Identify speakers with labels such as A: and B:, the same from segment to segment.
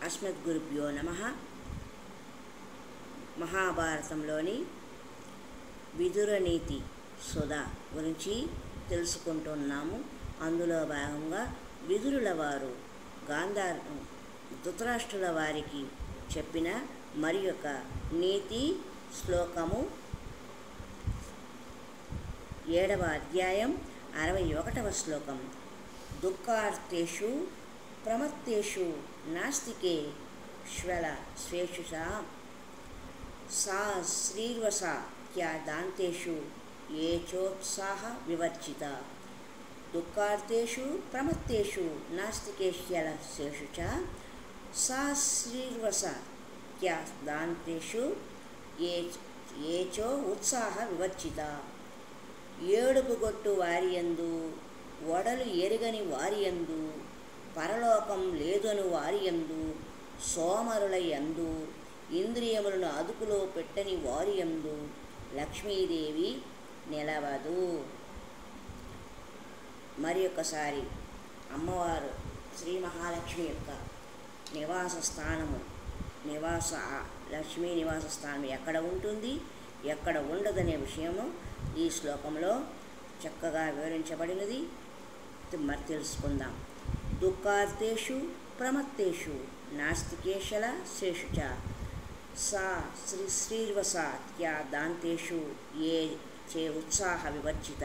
A: అస్మద్గురుభ్యో నమః. మహాభారతంలోని విదురనీతి సుధ గురించి తెలుసుకుంటున్నాము. అందులో భాగంగా విదురుల వారు ధృతరాష్ట్రుల వారికి చెప్పిన మరి యొక్క నీతి శ్లోకము 7వ అధ్యాయం 61వ శ్లోకం. దుఃఖార్తేషు ప్రమత్తేషు నాస్తికే శ్వల స్వేషు సా శ్రీర్వసా త్యాదాంతేషు ఏ చోత్సాహ వివర్జిత. దుఃఖార్తేషు ప్రమత్తేషు నాస్తికేష్యల శేషు సా శ్రీర్వస త్యాదాంతేషు ఏ చో ఉత్సాహ వివర్జిత. ఏడుపుగొట్టు వారియందు, వడలు ఎరుగని వారియందు, పరలోకం లేదను వారియందు, సోమరుల యందు, ఇంద్రియములను అదుపులో పెట్టని వారియందు లక్ష్మీదేవి నిలవదు. మరి ఒకసారి అమ్మవారు శ్రీ మహాలక్ష్మి యొక్క నివాస స్థానము లక్ష్మీ నివాస స్థానం ఎక్కడ ఉంటుంది, ఎక్కడ ఉండదనే విషయము ఈ శ్లోకంలో చక్కగా వివరించబడినది. మరి తెలుసుకుందాం. దుఃఖార్తేషు ప్రమత్తేషు నాస్తికేశల శేషు సా శ్రీర్వసా త్యాదాంతేషు ఏ చే ఉత్సాహ వివర్జిత.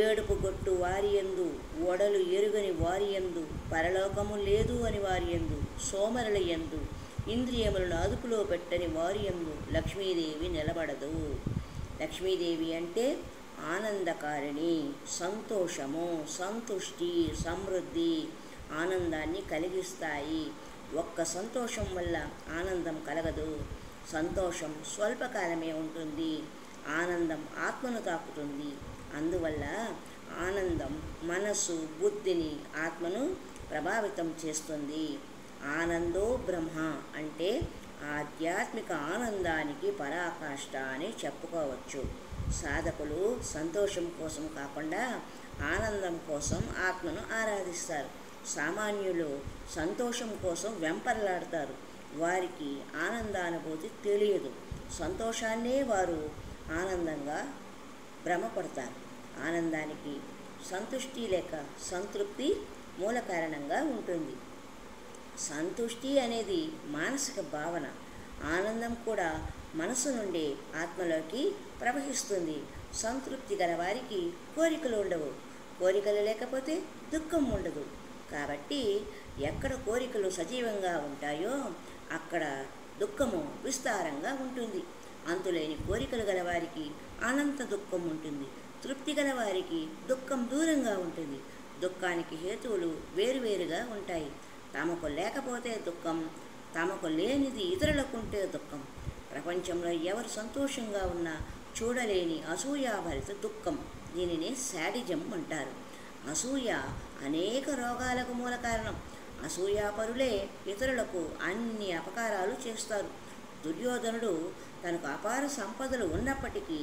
A: ఏడుపుగొట్టు వారియందు, ఒడలు ఎరుగని వారియందు, పరలోకము లేదు అని వారియందు, సోమరుల యందు, ఇంద్రియములను అదుపులో పెట్టని వారియందు లక్ష్మీదేవి నిలబడదు. లక్ష్మీదేవి అంటే ఆనందకారిణి, సంతోషము, సంతుష్టి, సమృద్ధి, ఆనందాన్ని కలిగిస్తాయి. ఒక్క సంతోషం వల్ల ఆనందం కలగదు. సంతోషం స్వల్పకాలమే ఉంటుంది. ఆనందం ఆత్మను తాకుతుంది. అందువల్ల ఆనందం మనసు, బుద్ధిని, ఆత్మను ప్రభావితం చేస్తుంది. ఆనందో బ్రహ్మ అంటే ఆధ్యాత్మిక ఆనందానికి పరాకాష్ఠ అని చెప్పుకోవచ్చు. సాధకులు సంతోషం కోసం కాకుండా ఆనందం కోసం ఆత్మను ఆరాధిస్తారు. సామాన్యులు సంతోషం కోసం వెంపర్లాడతారు. వారికి ఆనందానుభూతి తెలియదు. సంతోషాన్నే వారు ఆనందంగా భ్రమపడతారు. ఆనందానికి సంతుష్టి లేక సంతృప్తి మూల కారణంగా ఉంటుంది. సంతుష్టి అనేది మానసిక భావన. ఆనందం కూడా మనసు నుండి ఆత్మలోకి ప్రవహిస్తుంది. సంతృప్తి గల వారికి కోరికలు ఉండవు. కోరికలు లేకపోతే దుఃఖం ఉండదు. కాబట్టి ఎక్కడ కోరికలు సజీవంగా ఉంటాయో అక్కడ దుఃఖము విస్తారంగా ఉంటుంది. అంతులేని కోరికలు గలవారికి అనంత దుఃఖం ఉంటుంది. తృప్తి గలవారికి దుఃఖం దూరంగా ఉంటుంది. దుఃఖానికి హేతువులు వేరువేరుగా ఉంటాయి. తమకు లేకపోతే దుఃఖం, తమకు లేనిది ఇతరులకుంటే దుఃఖం. ప్రపంచంలో ఎవరు సంతోషంగా ఉన్నా చూడలేని అసూయాభరిత దుఃఖం. దీనిని శాడిజం అంటారు. అసూయ అనేక రోగాలకు మూల కారణం. అసూయాపరులే ఇతరులకు అన్ని అపకారాలు చేస్తారు. దుర్యోధనుడు తనకు అపార సంపదలు ఉన్నప్పటికీ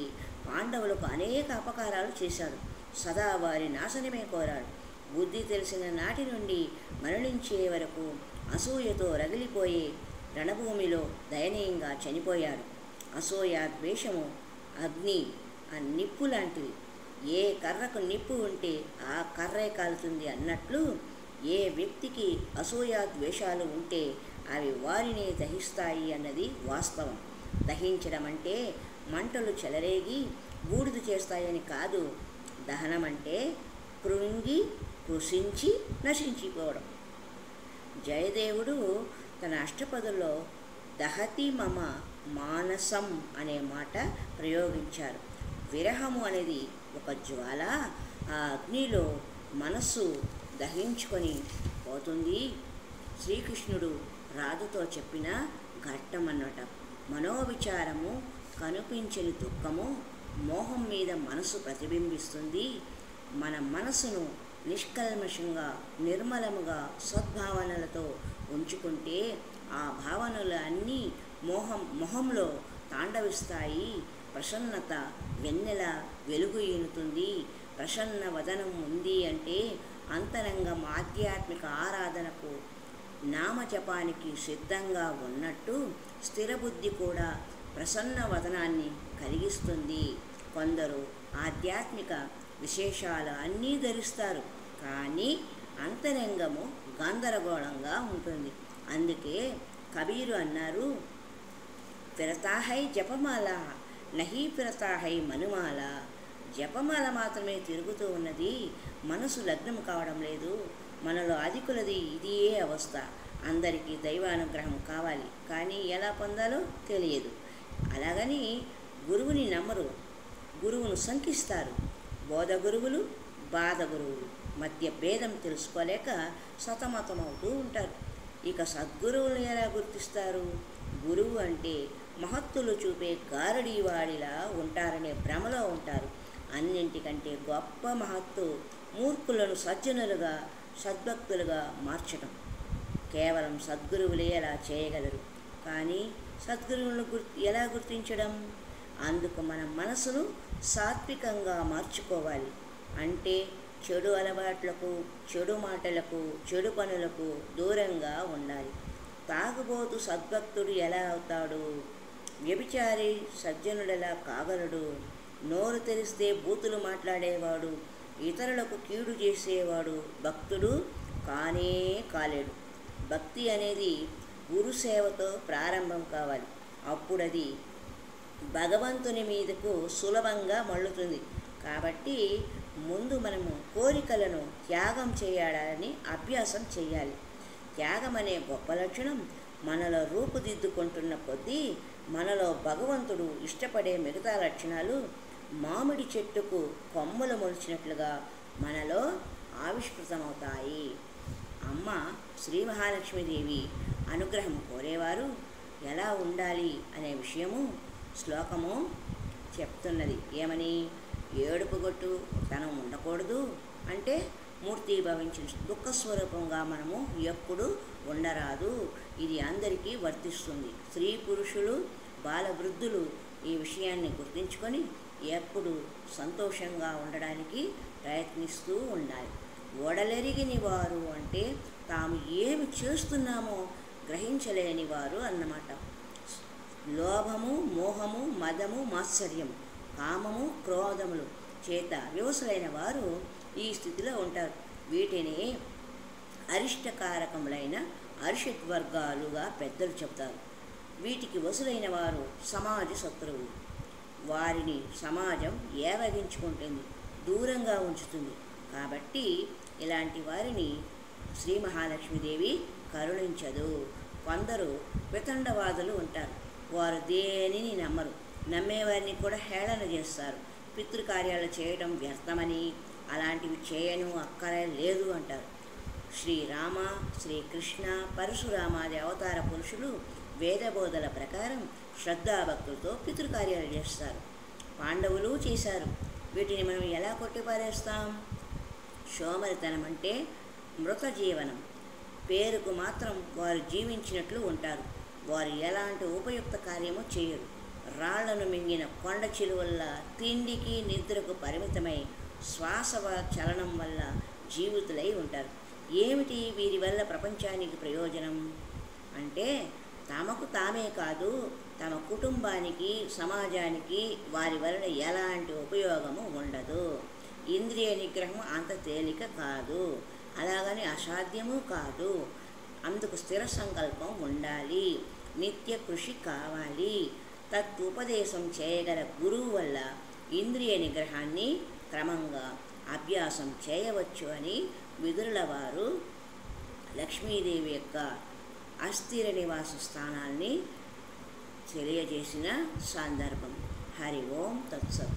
A: పాండవులకు అనేక అపకారాలు చేశాడు. సదా వారి నాశనమే కోరాడు. బుద్ధి తెలిసిన నాటి నుండి మరణించే వరకు అసూయతో రగిలిపోయే రణభూమిలో దయనీయంగా చనిపోయాడు. అసూయ ద్వేషము అగ్ని నిప్పు లాంటివి. ఏ కర్రకు నిప్పు ఉంటే ఆ కర్రే కాలుతుంది అన్నట్లు ఏ వ్యక్తికి అసూయ ద్వేషాలు ఉంటే అవి వారిని దహిస్తాయి అన్నది వాస్తవం. దహించడం అంటే మంటలు చెలరేగి బూడిద చేస్తాయని కాదు. దహనం అంటే కృంగి కృషించి నశించిపోవడం. జయదేవుడు తన అష్టపదుల్లో దహతి మమ మానసం అనే మాట ప్రయోగించారు. విరహము అనేది ఒక జ్వాల. ఆ అగ్నిలో మనస్సు దహించుకొని పోతుంది. శ్రీకృష్ణుడు రాధతో చెప్పిన ఘట్టమన్నట. మనోవిచారము, కనిపించని దుఃఖము, మోహం మీద మనసు ప్రతిబింబిస్తుంది. మన మనసును నిష్కల్మషంగా, నిర్మలముగా, సద్భావనలతో ఉంచుకుంటే ఆ భావనలు అన్నీ మొహంలో తాండవిస్తాయి. ప్రసన్నత వెన్నెల వెలుగు ఈనుతుంది. ప్రసన్న వదనం ఉంది అంటే అంతరంగం ఆధ్యాత్మిక ఆరాధనకు నామజపానికి సిద్ధంగా ఉన్నట్టు స్థిరబుద్ధి కూడా ప్రసన్న వదనాన్ని కలిగిస్తుంది. కొందరు ఆధ్యాత్మిక విశేషాలు అన్నీ ధరిస్తారు, కానీ అంతరంగము గందరగోళంగా ఉంటుంది. అందుకే కబీరు అన్నారు, ఫిరతాహై జపమాల నహి ఫిరతాహై మనుమాల. జపమాల మాత్రమే తిరుగుతూ ఉన్నది, మనసు లగ్నం కావడం లేదు. మనలో అధికులది ఇదే అవస్థ. అందరికీ దైవానుగ్రహం కావాలి, కానీ ఎలా పొందాలో తెలియదు. అలాగని గురువుని నమ్మరు, గురువును శంకిస్తారు. బోధ గురువులు, బాధ గురువులు మధ్య భేదం తెలుసుకోలేక సతమతమవుతూ ఉంటారు. ఇక సద్గురువులు ఎలా గుర్తిస్తారు? గురువు అంటే మహత్తులు చూపే గారడీవాడిలా ఉంటారనే భ్రమలో ఉంటారు. అన్నింటికంటే గొప్ప మహత్తు మూర్ఖులను సజ్జనులుగా, సద్భక్తులుగా మార్చటం. కేవలం సద్గురువులే అలా చేయగలరు. కానీ సద్గురువులను ఎలా గుర్తించడం? అందుకు మన మనసును సాత్వికంగా మార్చుకోవాలి. అంటే చెడు అలవాట్లకు, చెడు మాటలకు, చెడు పనులకు దూరంగా ఉండాలి. తాగుబోతు సద్భక్తుడు ఎలా అవుతాడు? వ్యభిచారి సజ్జనుడెలా కాగలడు? నోరు తెరిస్తే బూతులు మాట్లాడేవాడు, ఇతరులకు కీడు చేసేవాడు భక్తుడు కానే కాలేడు. భక్తి అనేది గురుసేవతో ప్రారంభం కావాలి. అప్పుడది భగవంతుని మీదకు సులభంగా మళ్ళుతుంది. కాబట్టి ముందు మనము కోరికలను త్యాగం చేయాలని అభ్యాసం చేయాలి. త్యాగం అనే గొప్ప లక్షణం మనలో రూపుదిద్దుకుంటున్న కొద్దీ మనలో భగవంతుడు ఇష్టపడే మిగతా లక్షణాలు మామిడి చెట్టుకు కొమ్మలు మొలిచినట్లుగా మనలో ఆవిష్కృతమవుతాయి. అమ్మ శ్రీ మహాలక్ష్మీదేవి అనుగ్రహం కోరేవారు ఎలా ఉండాలి అనే విషయము శ్లోకము చెప్తున్నది. ఏమని? ఏడుపుగొట్టు తనం ఉండకూడదు అంటే మూర్తీభవించిన దుఃఖస్వరూపంగా మనము ఎప్పుడు ఉండరాదు. ఇది అందరికీ వర్తిస్తుంది. స్త్రీ పురుషులు, బాలవృద్ధులు ఈ విషయాన్ని గుర్తించుకొని ఎప్పుడు సంతోషంగా ఉండడానికి ప్రయత్నిస్తూ ఉండాలి. ఓడలెరిగిని వారు అంటే తాము ఏమి చేస్తున్నామో గ్రహించలేని వారు అన్నమాట. లోభము, మోహము, మదము, మాత్సర్యము, కామము, క్రోధములు చేత వివసులైన వారు ఈ స్థితిలో ఉంటారు. వీటిని అరిష్టకారకములైన అరిషద్వర్గాలుగా పెద్దలు చెప్తారు. వీటికి వసులైన వారు సమాజ శత్రువులు. వారిని సమాజం ఏవగించుకుంటుంది, దూరంగా ఉంచుతుంది. కాబట్టి ఇలాంటి వారిని శ్రీ మహాలక్ష్మీదేవి కరుణించదు. కొందరు వితండవాదులు ఉంటారు. వారు దేనిని నమ్మరు, నమ్మేవారిని కూడా హేళన చేస్తారు. పితృకార్యాలు చేయడం వ్యర్థమని, అలాంటివి చేయను అక్కరే లేదు అంటారు. శ్రీరామ, శ్రీకృష్ణ, పరశురామాది అవతార పురుషులు వేదబోధల ప్రకారం శ్రద్ధాభక్తులతో పితృకార్యాలు చేస్తారు. పాండవులు చేశారు. వీటిని మనం ఎలా కొట్టిపారేస్తాం? సోమరితనం అంటే మృత జీవనం. పేరుకు మాత్రం వారు జీవించినట్లు ఉంటారు. వారు ఎలాంటి ఉపయుక్త కార్యము చేయరు. రాళ్లను మింగిన కొండ చిలువల్లా తిండికి నిద్రకు పరిమితమై శ్వాస చలనం వల్ల జీవితులై ఉంటారు. ఏమిటి వీరి వల్ల ప్రపంచానికి ప్రయోజనం అంటే తమకు తామే కాదు, తమ కుటుంబానికి, సమాజానికి వారి వలన ఎలాంటి ఉపయోగము ఉండదు. ఇంద్రియ నిగ్రహం అంత తేలిక కాదు, అలాగని అసాధ్యము కాదు. అందుకు స్థిర సంకల్పం ఉండాలి, నిత్య కృషి కావాలి. తత్వుపదేశం చేయగల గురువు వల్ల ఇంద్రియ నిగ్రహాన్ని క్రమంగా అభ్యాసం చేయవచ్చు అని విదురుల వారు లక్ష్మీదేవి యొక్క అస్థిర నివాస స్థానాన్ని తెలియజేసిన సందర్భం. హరి ఓం తత్సత్.